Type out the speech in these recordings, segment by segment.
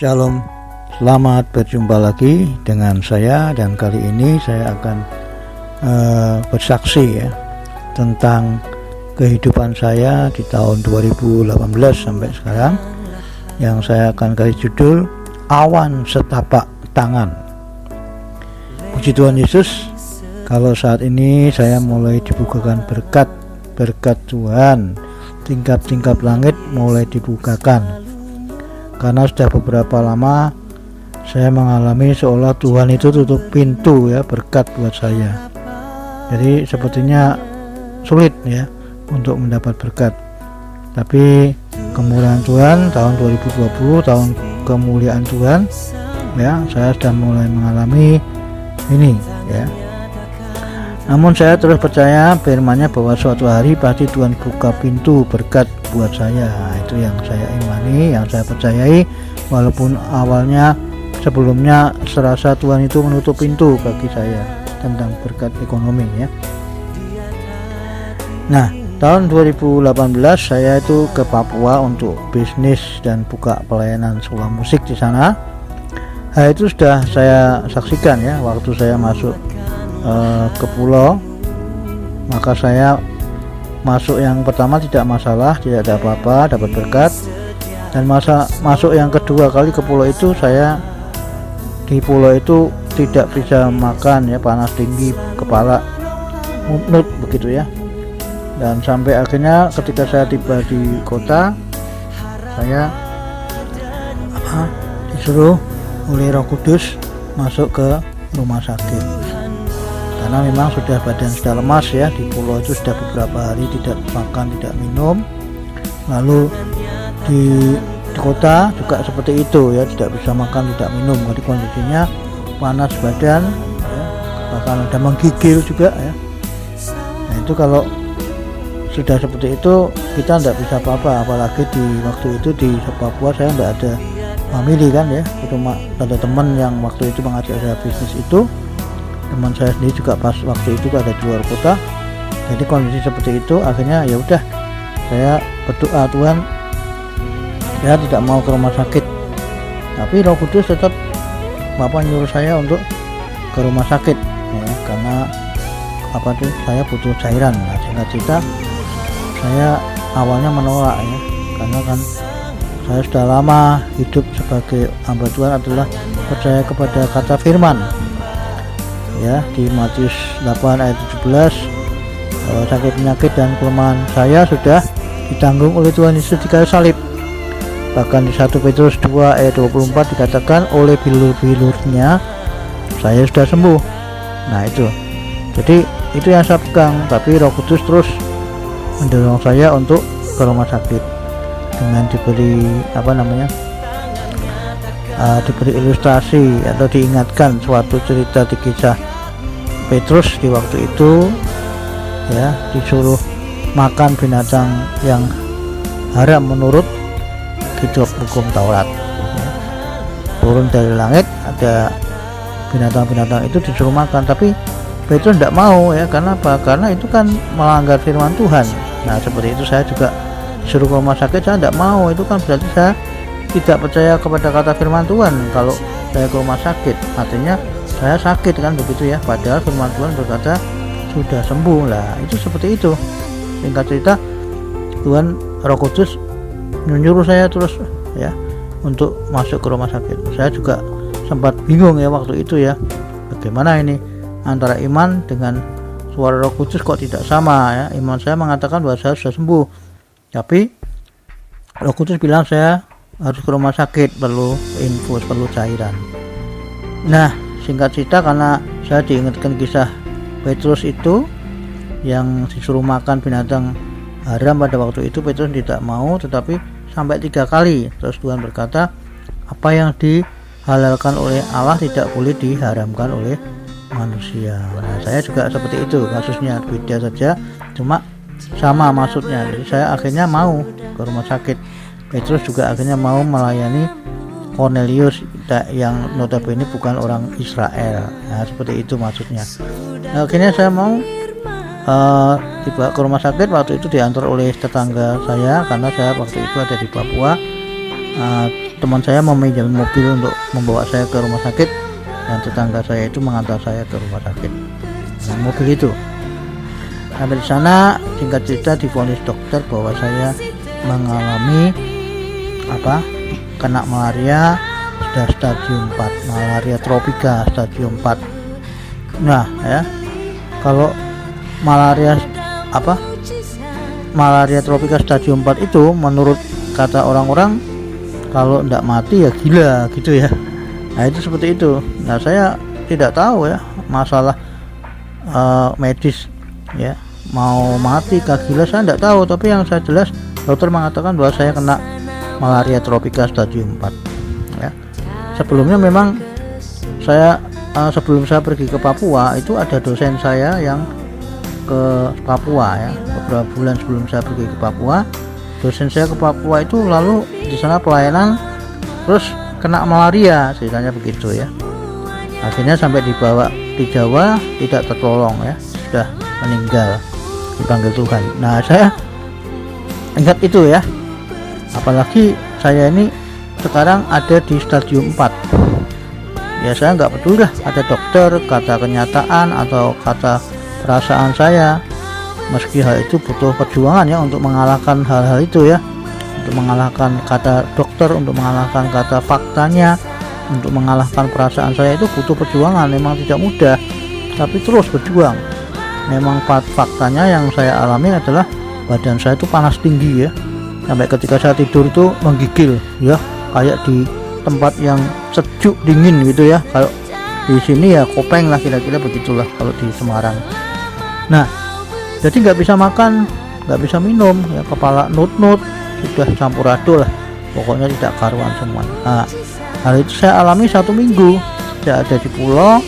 Shalom, selamat berjumpa lagi dengan saya, dan kali ini saya akan bersaksi ya tentang kehidupan saya di tahun 2018 sampai sekarang, yang saya akan kasih judul Awan Setapak Tangan. Puji Tuhan Yesus, kalau saat ini saya mulai dibukakan berkat Tuhan, tingkap-tingkap langit mulai dibukakan. Karena sudah beberapa lama saya mengalami seolah Tuhan itu tutup pintu ya berkat buat saya. Jadi sepertinya sulit ya untuk mendapat berkat. Tapi kemurahan Tuhan tahun 2020, tahun kemuliaan Tuhan ya, saya sudah mulai mengalami ini ya. Namun saya terus percaya firman-Nya bahwa suatu hari pasti Tuhan buka pintu berkat buat saya. Itu yang saya imani, yang saya percayai, walaupun awalnya sebelumnya serasa Tuhan itu menutup pintu bagi saya tentang berkat ekonomi ya. Nah, tahun 2018 saya itu ke Papua untuk bisnis dan buka pelayanan sekolah musik di sana. Hal itu sudah saya saksikan ya waktu saya masuk ke pulau. Maka saya masuk yang pertama tidak masalah, tidak ada apa-apa, dapat berkat. Dan masuk yang kedua kali ke pulau itu, saya di pulau itu tidak bisa makan ya, panas tinggi, kepala nut begitu ya. Dan sampai akhirnya ketika saya tiba di kota, saya disuruh oleh Roh Kudus masuk ke rumah sakit. Karena memang badan sudah lemas ya, di pulau itu sudah beberapa hari tidak makan, tidak minum. Lalu di kota juga seperti itu ya, tidak bisa makan, tidak minum. Jadi kondisinya panas badan ya, bahkan ada menggigil juga ya. Nah itu kalau sudah seperti itu kita tidak bisa apa-apa. Apalagi di waktu itu di Papua saya tidak ada family kan ya, cuma ada teman yang waktu itu mengajak saya bisnis itu. Teman saya sendiri juga pas waktu itu ada di luar kota. Jadi kondisi seperti itu akhirnya ya udah saya berdoa, Tuhan saya tidak mau ke rumah sakit, tapi Roh Kudus tetap Bapak nyuruh saya untuk ke rumah sakit ya, karena saya butuh cairan. Nah, singkat cerita saya awalnya menolak ya, karena kan saya sudah lama hidup sebagai hamba Tuhan adalah percaya kepada kata firman ya, di Matius 8 ayat 17, sakit penyakit dan kelemahan saya sudah ditanggung oleh Tuhan Yesus di kayu salib. Bahkan di 1 Petrus 2 ayat 24 dikatakan oleh bilur-bilurnya saya sudah sembuh. Nah itu, jadi itu yang saya pegang. Tapi Roh Kudus terus mendorong saya untuk ke rumah sakit dengan diberi diberi ilustrasi atau diingatkan suatu cerita di kisah Petrus di waktu itu ya, disuruh makan binatang yang haram menurut kitab hukum Taurat ya. Turun dari langit ada binatang-binatang itu disuruh makan, tapi Petrus tidak mau ya. Karena apa? Karena itu kan melanggar firman Tuhan. Nah seperti itu saya juga disuruh ke rumah sakit, saya tidak mau. Itu kan berarti saya tidak percaya kepada kata firman Tuhan. Kalau saya ke rumah sakit artinya saya sakit kan begitu ya, padahal firman Tuhan berkata sudah sembuh. Lah itu seperti itu. Singkat cerita Tuhan Roh Kudus menyuruh saya terus ya untuk masuk ke rumah sakit. Saya juga sempat bingung ya waktu itu ya, bagaimana ini antara iman dengan suara Roh Kudus kok tidak sama ya. Iman saya mengatakan bahwa saya sudah sembuh, tapi Roh Kudus bilang saya harus ke rumah sakit, perlu infus, perlu cairan. Nah singkat cerita, karena saya diingatkan kisah Petrus itu yang disuruh makan binatang haram pada waktu itu, Petrus tidak mau, tetapi sampai 3 kali. Terus Tuhan berkata, apa yang dihalalkan oleh Allah tidak boleh diharamkan oleh manusia. Nah saya juga seperti itu kasusnya, beda saja cuma sama maksudnya. Jadi saya akhirnya mau ke rumah sakit. Petrus juga akhirnya mau melayani Cornelius yang notabene bukan orang Israel. Nah seperti itu maksudnya. Nah, akhirnya saya mau tiba ke rumah sakit. Waktu itu diantar oleh tetangga saya, karena saya waktu itu ada di Papua. teman saya meminjam mobil untuk membawa saya ke rumah sakit, dan tetangga saya itu mengantar saya ke rumah sakit dengan mobil itu. Sampai di sana, singkat cerita, divonis dokter bahwa saya mengalami kena malaria sudah stadium 4, malaria tropika stadium 4. Nah ya, kalau malaria tropika stadium 4 itu menurut kata orang-orang kalau tidak mati ya gila gitu ya. Nah itu seperti itu. Nah saya tidak tahu ya masalah medis ya, mau mati kah gila saya tidak tahu, tapi yang saya jelas dokter mengatakan bahwa saya kena malaria tropika stadium 4 ya. Sebelumnya memang saya sebelum saya pergi ke Papua itu ada dosen saya yang ke Papua ya, beberapa bulan sebelum saya pergi ke Papua, dosen saya ke Papua itu lalu di sana pelayanan terus kena malaria ceritanya begitu ya. Akhirnya sampai dibawa di Jawa tidak tertolong ya, sudah meninggal dipanggil Tuhan. Nah saya ingat itu ya, apalagi saya ini sekarang ada di stadium 4 ya. Saya nggak peduli lah ada dokter kata kenyataan atau kata perasaan saya, meski hal itu butuh perjuangan ya untuk mengalahkan hal-hal itu ya, untuk mengalahkan kata dokter, untuk mengalahkan kata faktanya, untuk mengalahkan perasaan saya itu butuh perjuangan. Memang tidak mudah, tapi terus berjuang. Memang faktanya yang saya alami adalah badan saya itu panas tinggi ya, sampai ketika saya tidur itu menggigil ya, kayak di tempat yang sejuk dingin gitu ya. Kalau di sini ya kopeng lah kira-kira begitulah kalau di Semarang. Nah jadi nggak bisa makan, nggak bisa minum ya, kepala nut-nut, sudah campur aduk lah, pokoknya tidak karuan semua. Nah hal itu saya alami 1 minggu saya ada di pulau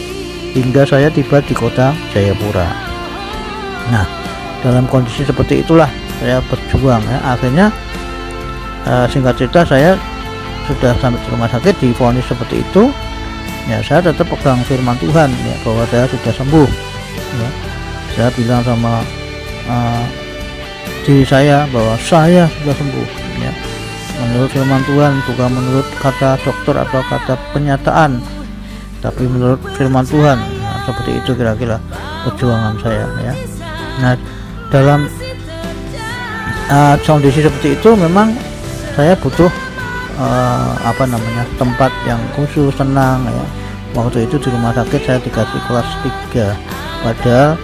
hingga saya tiba di kota Jayapura. Nah dalam kondisi seperti itulah saya berjuang ya. Akhirnya singkat cerita saya sudah sampai di rumah sakit divonis seperti itu ya. Saya tetap pegang firman Tuhan ya, bahwa saya sudah sembuh ya. Saya bilang sama diri saya bahwa saya sudah sembuh ya, menurut firman Tuhan, bukan menurut kata dokter atau kata penyataan, tapi menurut firman Tuhan. Nah, seperti itu kira-kira perjuangan saya ya. Nah dalam kondisi seperti itu memang saya butuh tempat yang khusus, tenang ya. Waktu itu di rumah sakit saya dikasih kelas 3, padahal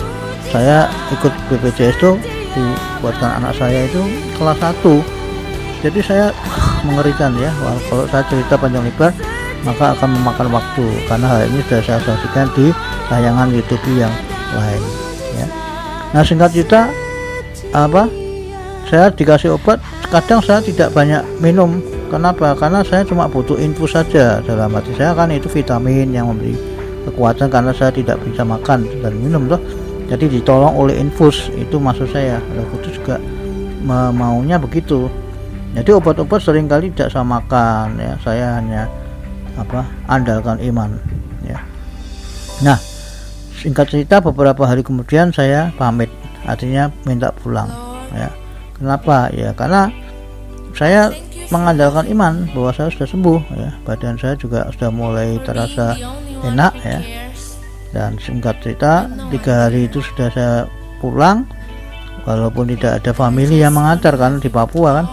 saya ikut BPJS itu dibuatkan anak saya itu kelas 1. Jadi saya mengerikan ya. Wah, kalau saya cerita panjang lebar maka akan memakan waktu, karena hal ini sudah saya saksikan di tayangan YouTube yang lain ya. Nah singkat cerita saya dikasih obat, kadang saya tidak banyak minum. Kenapa? Karena saya cuma butuh infus saja. Dalam hati saya kan itu vitamin yang memberi kekuatan, karena saya tidak bisa makan dan minum loh. Jadi ditolong oleh infus, itu maksud saya. Itu juga maunya begitu. Jadi obat-obat seringkali tidak saya makan ya. Saya hanya andalkan iman ya. Nah singkat cerita beberapa hari kemudian saya pamit, artinya minta pulang ya. Kenapa? Ya karena saya mengandalkan iman bahwa saya sudah sembuh ya, badan saya juga sudah mulai terasa enak ya. Dan singkat cerita 3 hari itu sudah saya pulang, walaupun tidak ada family yang mengantar kan di Papua kan.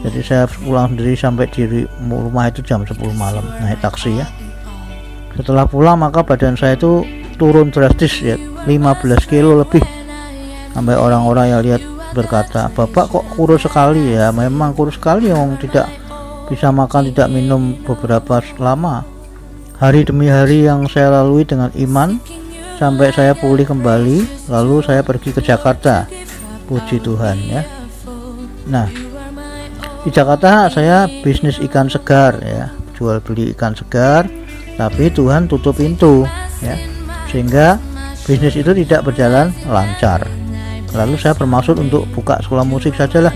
Jadi saya pulang sendiri, sampai di rumah itu jam 10 malam naik taksi ya. Setelah pulang maka badan saya itu turun drastis ya, 15 kilo lebih, sampai orang-orang yang lihat berkata, "Bapak kok kurus sekali ya?" Memang kurus sekali, yang tidak bisa makan, tidak minum beberapa lama. Hari demi hari yang saya lalui dengan iman sampai saya pulih kembali, lalu saya pergi ke Jakarta. Puji Tuhan ya. Nah di Jakarta saya bisnis ikan segar ya, jual beli ikan segar, tapi Tuhan tutup pintu ya, sehingga bisnis itu tidak berjalan lancar. Lalu saya bermaksud untuk buka sekolah musik sajalah,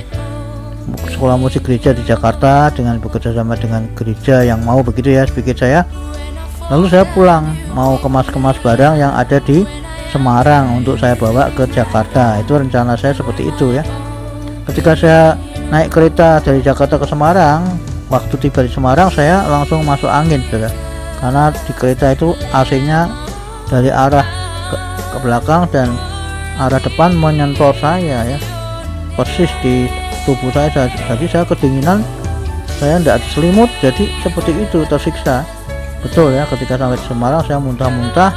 sekolah musik gereja di Jakarta, dengan bekerja sama dengan gereja yang mau begitu ya, sedikit saya. Lalu saya pulang mau kemas-kemas barang yang ada di Semarang untuk saya bawa ke Jakarta. Itu rencana saya seperti itu ya. Ketika saya naik kereta dari Jakarta ke Semarang, waktu tiba di Semarang saya langsung masuk angin, saudara, karena di kereta itu AC-nya dari arah ke belakang dan arah depan menyentuh saya ya, persis di tubuh saya. Jadi saya kedinginan, saya tidak selimut, jadi seperti itu, tersiksa betul ya. Ketika sampai di Semarang saya muntah-muntah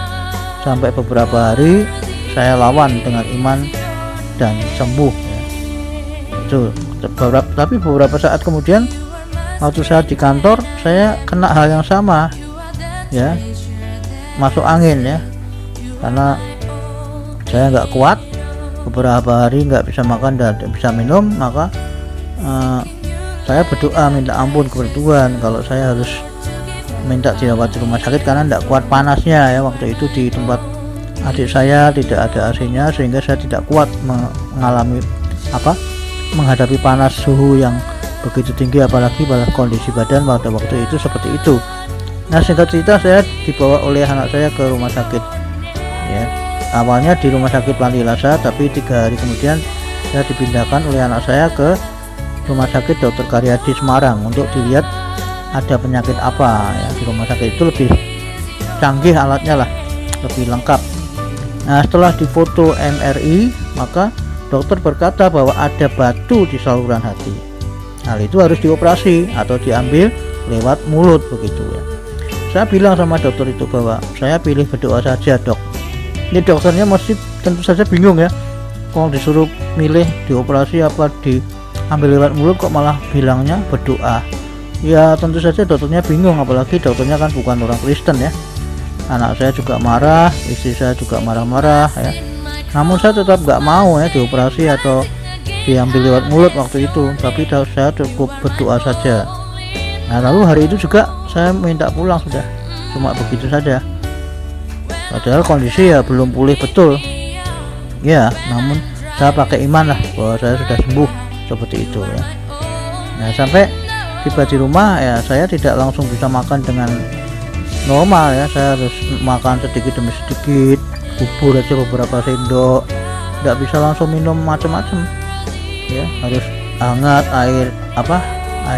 sampai beberapa hari, saya lawan dengan iman dan sembuh ya. Itu tapi beberapa saat kemudian waktu saya di kantor, saya kena hal yang sama ya, masuk angin ya, karena saya nggak kuat, beberapa hari nggak bisa makan dan tidak bisa minum. Maka saya berdoa minta ampun kepada Tuhan kalau saya harus minta dirawat di rumah sakit karena tidak kuat panasnya ya. Waktu itu di tempat adik saya tidak ada AC-nya, sehingga saya tidak kuat menghadapi panas suhu yang begitu tinggi, apalagi pada kondisi badan pada waktu itu seperti itu. Nah, singkat cerita, saya dibawa oleh anak saya ke rumah sakit ya. Awalnya di rumah sakit Panti Lasa, tapi 3 hari kemudian saya dipindahkan oleh anak saya ke rumah sakit Dr. Karyadi Semarang untuk dilihat ada penyakit apa ya. Di rumah sakit itu lebih canggih alatnya lah, lebih lengkap. Nah, setelah difoto MRI, maka dokter berkata bahwa ada batu di saluran hati. Hal itu harus dioperasi atau diambil lewat mulut begitu ya. Saya bilang sama dokter itu bahwa saya pilih berdoa saja, dok. Ini dokternya masih tentu saja bingung ya, kalau disuruh milih dioperasi apa diambil lewat mulut kok malah bilangnya berdoa. Ya tentu saja dokternya bingung, apalagi dokternya kan bukan orang Kristen ya. Anak saya juga marah, istri saya juga marah-marah ya. Namun saya tetap nggak mau ya dioperasi atau diambil lewat mulut waktu itu, tapi saya cukup berdoa saja. Nah, lalu hari itu juga saya minta pulang sudah, cuma begitu saja. Padahal kondisi ya belum pulih betul ya, namun saya pakai iman lah bahwa saya sudah sembuh seperti itu ya. Nah, sampai tiba di rumah ya, saya tidak langsung bisa makan dengan normal ya. Saya harus makan sedikit demi sedikit, bubur aja beberapa sendok, tidak bisa langsung minum macam-macam ya, harus hangat, air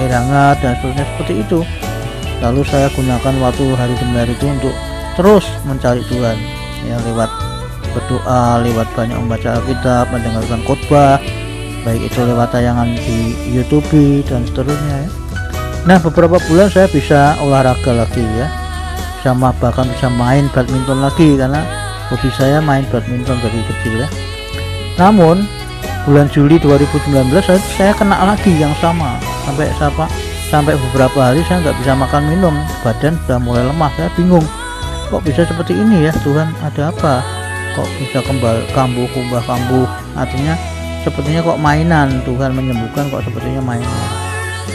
hangat dan seterusnya seperti itu. Lalu saya gunakan waktu hari demi hari itu untuk terus mencari Tuhan ya, lewat berdoa, lewat banyak membaca Alkitab, mendengarkan khotbah, baik itu lewat tayangan di YouTube dan seterusnya ya. Nah, beberapa bulan saya bisa olahraga lagi ya, bahkan bisa main badminton lagi, karena hobi saya main badminton dari kecil ya. Namun bulan Juli 2019 saya kena lagi yang sama, sampai beberapa hari saya nggak bisa makan minum, badan sudah mulai lemah. Saya bingung, kok bisa seperti ini ya Tuhan, ada apa? Kok bisa kambuh, artinya sepertinya kok mainan, Tuhan menyembuhkan kok sepertinya mainan.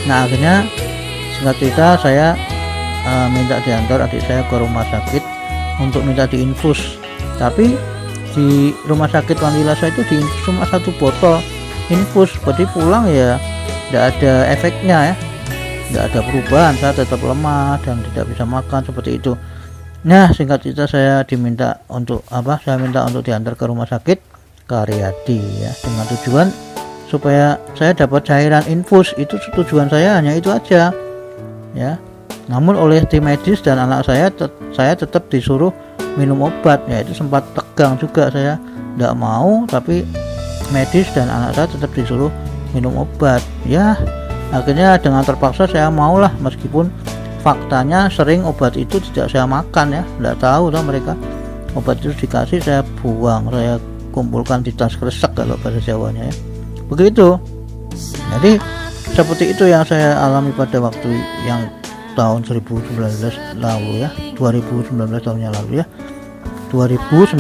Nah, akhirnya singkat cerita saya minta diantar adik saya ke rumah sakit untuk minta diinfus. Tapi di rumah sakit Panti Lasa itu diinfus cuma 1 botol infus, berarti pulang ya tidak ada efeknya ya, tidak ada perubahan. Saya tetap lemah dan tidak bisa makan seperti itu. Nah, singkat cerita saya minta untuk diantar ke rumah sakit Karyadi ya, dengan tujuan supaya saya dapat cairan infus. Itu tujuan saya, hanya itu aja ya. Namun oleh tim medis dan anak saya tetap disuruh minum obat ya. Itu sempat tegang juga, saya tidak mau, tapi medis dan anak saya tetap disuruh minum obat ya. Akhirnya dengan terpaksa saya maulah, meskipun faktanya sering obat itu tidak saya makan ya, tidak tahu mereka obat itu dikasih saya buang, saya kumpulkan di tas kresek kalau bahasa Jawanya ya, begitu. Jadi seperti itu yang saya alami pada waktu yang tahun 2019 lalu ya, 2019 tahunnya lalu ya, 2019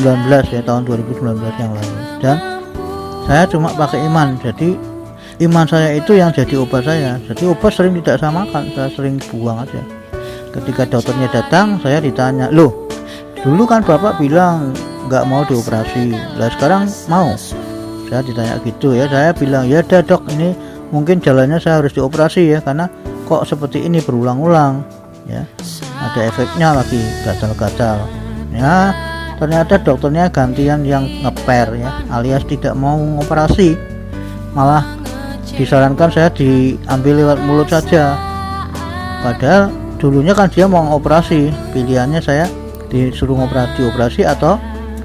ya, tahun 2019 yang lalu. Dan saya cuma pakai iman, jadi iman saya itu yang jadi obat saya. Jadi obat sering tidak saya makan, saya sering buang aja. Ketika dokternya datang, saya ditanya, loh dulu kan bapak bilang nggak mau dioperasi, lah sekarang mau? Saya ditanya gitu ya, saya bilang ya dah dok, ini mungkin jalannya saya harus dioperasi ya, karena kok seperti ini berulang-ulang ya, ada efeknya lagi, gatal-gatal ya. Ternyata dokternya gantian yang ngeper ya, alias tidak mau operasi, malah disarankan saya diambil lewat mulut saja Padahal dulunya kan dia mau operasi, pilihannya saya disuruh dioperasi atau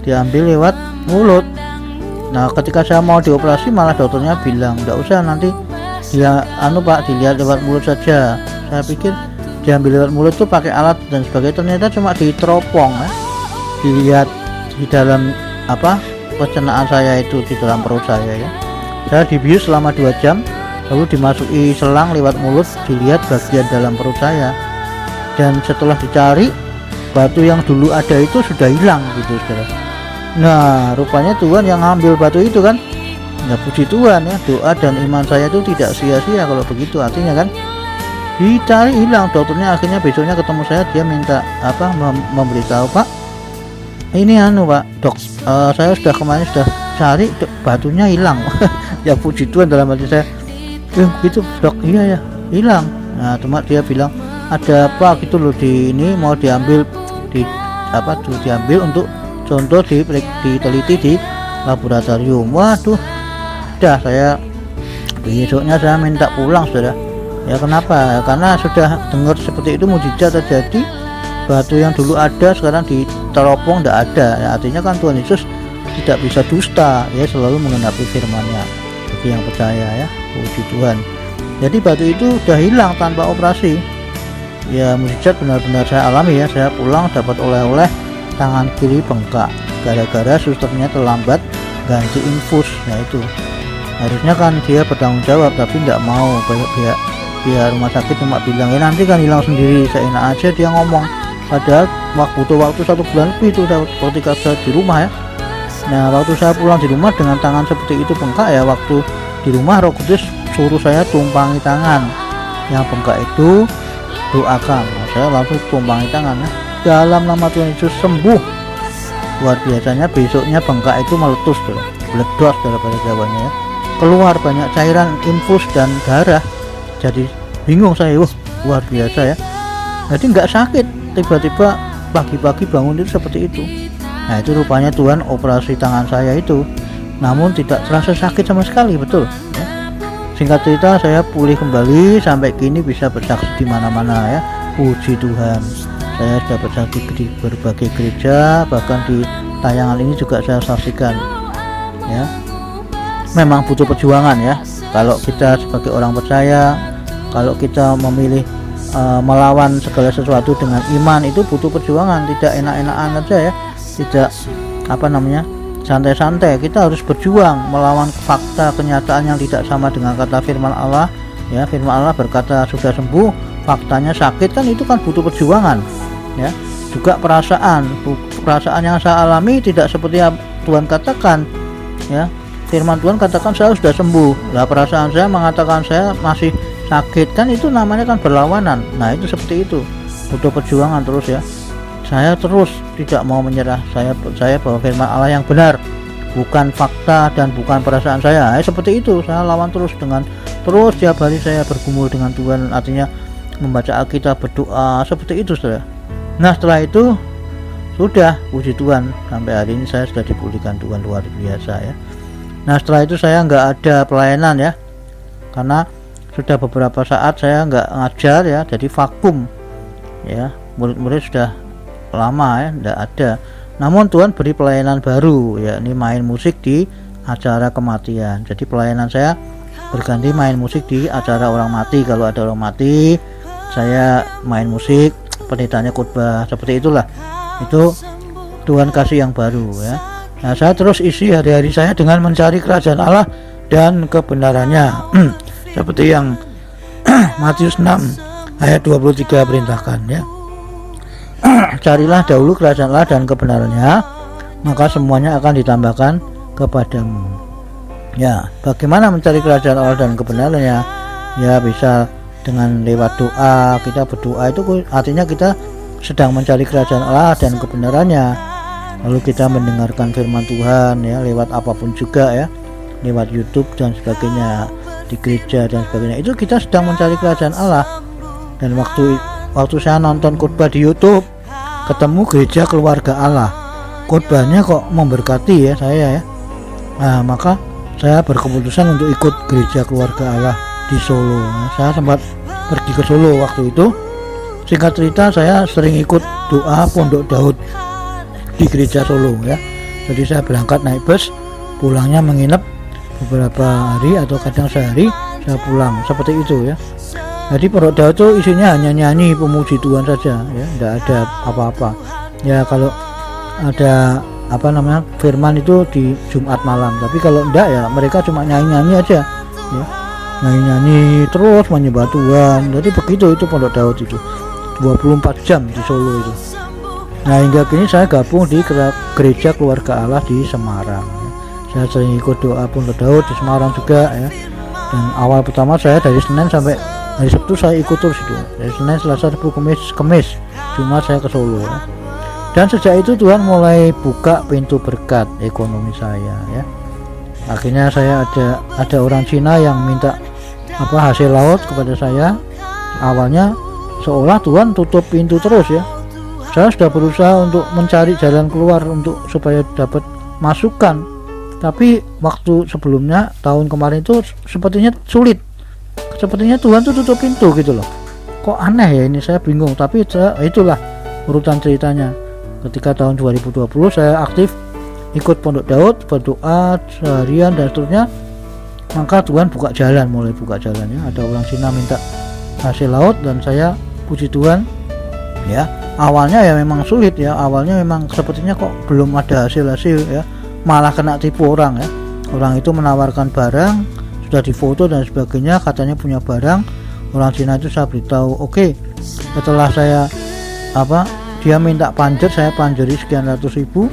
diambil lewat mulut. Nah ketika saya mau dioperasi malah dokternya bilang enggak usah, nanti dia Pak dilihat lewat mulut saja. Saya pikir diambil lewat mulut tuh pakai alat dan sebagainya, ternyata cuma diteropong ya. Dilihat di dalam pencernaan saya itu, di dalam perut saya ya. Saya dibius selama 2 jam, lalu dimasuki selang lewat mulut, dilihat bagian dalam perut saya, dan setelah dicari batu yang dulu ada itu sudah hilang gitu saudara. Nah rupanya Tuhan yang ngambil batu itu kan. Ya puji Tuhan ya, doa dan iman saya itu tidak sia-sia kalau begitu. Artinya kan dicari hilang. Dokternya akhirnya besoknya ketemu saya, dia minta memberitahu, Pak ini Pak dok, saya sudah kemarin sudah cari batunya hilang. Ya puji Tuhan dalam hati saya, gitu dok, iya ya hilang. Nah cuma dia bilang ada apa gitu loh, di ini mau diambil diambil untuk contoh diteliti di laboratorium. Waduh, udah besoknya saya minta pulang saudara. Ya kenapa? Karena sudah dengar seperti itu mujizat terjadi, batu yang dulu ada sekarang diteropong tidak ada ya, artinya kan Tuhan Yesus tidak bisa dusta ya, selalu menggenapi firman-Nya bagi yang percaya ya. Puji Tuhan. Jadi batu itu sudah hilang tanpa operasi ya, mujizat benar-benar saya alami ya. Saya pulang dapat oleh-oleh, tangan kiri bengkak gara-gara susternya terlambat ganti infus. Nah itu harusnya kan dia bertanggung jawab, tapi tidak mau. Pihak rumah sakit cuma bilang ya nanti kan hilang sendiri, seenak aja dia ngomong. Padahal butuh waktu 1 bulan lebih itu ketika saya di rumah ya. Nah waktu saya pulang di rumah dengan tangan seperti itu bengkak ya, waktu di rumah Roh Kudus suruh saya tumpangi tangan yang bengkak itu, doakan. Nah, saya langsung tumpangi tangan ya. Dalam nama Tuhan Yesus sembuh. Luar biasanya besoknya bengkak itu meletus meledos pada Jawanya ya. Keluar banyak cairan infus dan darah. Jadi bingung saya, luar biasa ya. Jadi nggak sakit, tiba-tiba pagi-pagi bangun itu seperti itu. Nah itu rupanya Tuhan operasi tangan saya itu, namun tidak terasa sakit sama sekali, betul ya. Singkat cerita saya pulih kembali, sampai kini bisa bersaksi di mana-mana ya. Puji Tuhan, saya sudah bersaksi di berbagai gereja, bahkan di tayangan ini juga saya saksikan ya. Memang butuh perjuangan ya. Kalau kita sebagai orang percaya, kalau kita memilih melawan segala sesuatu dengan iman, itu butuh perjuangan, tidak enak-enakan aja ya, tidak santai-santai. Kita harus berjuang melawan fakta kenyataan yang tidak sama dengan kata firman Allah ya. Firman Allah berkata sudah sembuh, faktanya sakit, kan itu kan butuh perjuangan ya. Juga perasaan yang saya alami tidak seperti yang Tuhan katakan ya. Firman Tuhan katakan saya sudah sembuh, lah perasaan saya mengatakan saya masih sakit, kan itu namanya kan berlawanan. Nah itu seperti itu, butuh perjuangan terus ya. Saya terus tidak mau menyerah. Saya percaya bahwa firman Allah yang benar, bukan fakta dan bukan perasaan saya. Seperti itu, saya lawan terus tiap hari saya bergumul dengan Tuhan, artinya membaca Alkitab, berdoa, seperti itu saudara. Nah setelah itu sudah, puji Tuhan, sampai hari ini saya sudah dipulihkan Tuhan, luar biasa ya. Nah setelah itu saya nggak ada pelayanan ya, karena sudah beberapa saat saya nggak ngajar ya, jadi vakum ya, murid-murid sudah lama ya nggak ada. Namun Tuhan beri pelayanan baru ya, ini main musik di acara kematian. Jadi pelayanan saya berganti main musik di acara orang mati. Kalau ada orang mati saya main musik, pendetanya khotbah, seperti itulah. Itu Tuhan kasih yang baru ya. Nah saya terus isi hari-hari saya dengan mencari kerajaan Allah dan kebenarannya. Seperti yang Matius 6 ayat 23 perintahkan ya. Carilah dahulu kerajaan Allah dan kebenarannya, maka semuanya akan ditambahkan kepadamu. Ya, bagaimana mencari kerajaan Allah dan kebenarannya? Ya bisa dengan lewat doa. Kita berdoa itu artinya kita sedang mencari kerajaan Allah dan kebenarannya. Lalu kita mendengarkan firman Tuhan ya, lewat apapun juga ya, lewat YouTube dan sebagainya, di gereja dan sebagainya. Itu kita sedang mencari kerajaan Allah. Dan waktu saya nonton khotbah di YouTube, ketemu gereja keluarga Allah, khotbahnya kok memberkati ya saya ya. Nah maka saya berkeputusan untuk ikut gereja keluarga Allah di Solo. Nah, saya sempat pergi ke Solo waktu itu. Singkat cerita, saya sering ikut doa Pondok Daud di gereja Solo ya. Jadi saya berangkat naik bus, pulangnya menginap beberapa hari atau kadang sehari, saya pulang seperti itu ya. Jadi Pondok Daud itu isinya hanya nyanyi pemuji Tuhan saja ya, tidak ada apa-apa ya. Kalau ada firman itu di Jumat malam, tapi kalau enggak ya mereka cuma nyanyi-nyanyi aja ya, nyanyi-nyanyi terus menyembah Tuhan. Jadi begitu itu Pondok Daud itu 24 jam di Solo itu. Nah, hingga kini saya gabung di gereja Keluarga Allah di Semarang ya. Saya sering ikut doa Pondok Daud di Semarang juga ya. Dan awal pertama saya dari Senin sampai hari Sabtu saya ikut terus itu, dari Senin, Selasa, Rabu, Kamis, Jumat saya ke Solo ya. Dan sejak itu Tuhan mulai buka pintu berkat ekonomi saya ya. Akhirnya saya ada orang Cina yang minta hasil laut kepada saya. Awalnya seolah Tuhan tutup pintu terus ya. Saya sudah berusaha untuk mencari jalan keluar supaya dapat masukan, tapi waktu sebelumnya tahun kemarin itu sepertinya sulit. Sepertinya Tuhan tuh tutup pintu gitu loh. Kok aneh ya ini, saya bingung. Tapi itulah urutan ceritanya. Ketika tahun 2020 saya aktif ikut Pondok Daud, berdoa seharian dan seterusnya, maka Tuhan mulai buka jalan ya. Ada orang Cina minta hasil laut dan saya puji Tuhan ya. Awalnya ya memang sulit ya, awalnya memang sepertinya kok belum ada hasil ya, malah kena tipu orang ya. Orang itu menawarkan barang, sudah difoto dan sebagainya, katanya punya barang. Orang Cina itu saya beritahu oke. Setelah saya dia minta panjer, saya panjeri sekian ratus ribu.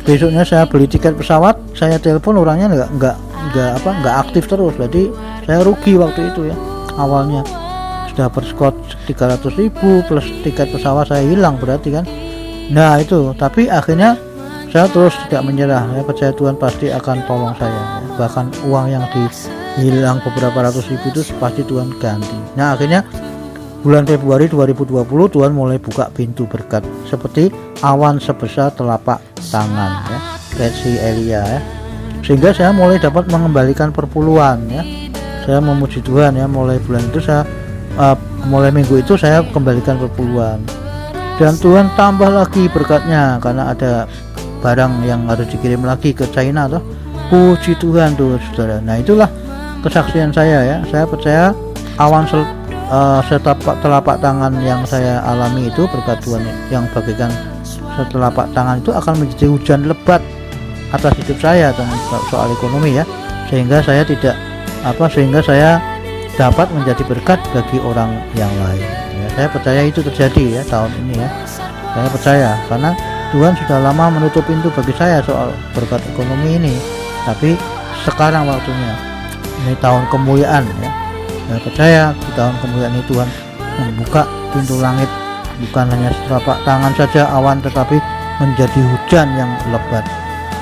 Besoknya saya beli tiket pesawat, saya telepon orangnya nggak aktif terus. Jadi saya rugi waktu itu ya. Awalnya sudah berskot 300.000 plus tiket pesawat saya hilang berarti kan. Nah itu, tapi akhirnya saya terus tidak menyerah. Saya percaya Tuhan pasti akan tolong saya ya. Bahkan uang yang dihilang beberapa ratus ribu itu pasti Tuhan ganti. Nah akhirnya bulan Februari 2020 Tuhan mulai buka pintu berkat seperti awan sebesar telapak tangan ya, versi Elia ya. Sehingga saya mulai dapat mengembalikan perpuluhan ya. Saya memuji Tuhan ya, mulai bulan itu mulai minggu itu saya kembalikan perpuluhan. Dan Tuhan tambah lagi berkatnya karena ada barang yang harus dikirim lagi ke China tuh. Puji Tuhan tuh saudara. Nah itulah kesaksian saya ya. Saya percaya awan setelapak tangan yang saya alami itu berkat Tuhan yang bagikan setelapak tangan itu akan menjadi hujan lebat atas hidup saya tentang soal ekonomi ya. Sehingga saya dapat menjadi berkat bagi orang yang lain ya. Saya percaya itu terjadi ya tahun ini ya. Saya percaya karena Tuhan sudah lama menutup pintu bagi saya soal berkat ekonomi ini, tapi sekarang waktunya. Ini tahun kemuliaan ya. Saya percaya di tahun kemuliaan ini Tuhan membuka pintu langit, bukan hanya setelapak tangan saja awan, tetapi menjadi hujan yang lebat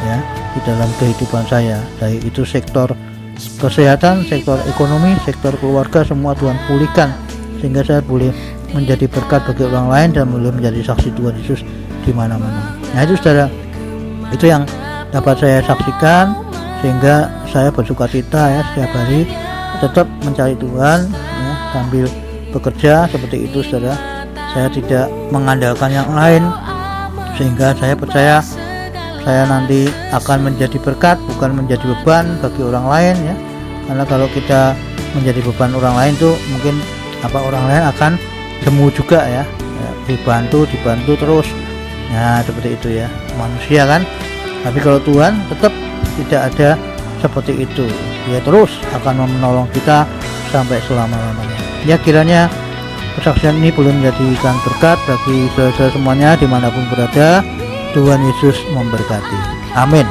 ya di dalam kehidupan saya. Dari itu sektor kesehatan, sektor ekonomi, sektor keluarga, semua Tuhan pulihkan sehingga saya boleh menjadi berkat bagi orang lain dan boleh menjadi saksi Tuhan Yesus di mana-mana. Nah itu saudara, itu yang dapat saya saksikan sehingga saya bersuka cita ya setiap hari tetap mencari Tuhan ya, sambil bekerja seperti itu saudara. Saya tidak mengandalkan yang lain sehingga saya percaya saya nanti akan menjadi berkat, bukan menjadi beban bagi orang lain ya. Karena kalau kita menjadi beban orang lain tuh mungkin orang lain akan jemu juga ya, dibantu terus. Nah seperti itu ya manusia kan. Tapi kalau Tuhan tetap tidak ada seperti itu, dia terus akan menolong kita sampai selama-lamanya ya. Kiranya kesaksian ini boleh menjadikan berkat bagi saudara semuanya dimanapun berada. Tuhan Yesus memberkati. Amin.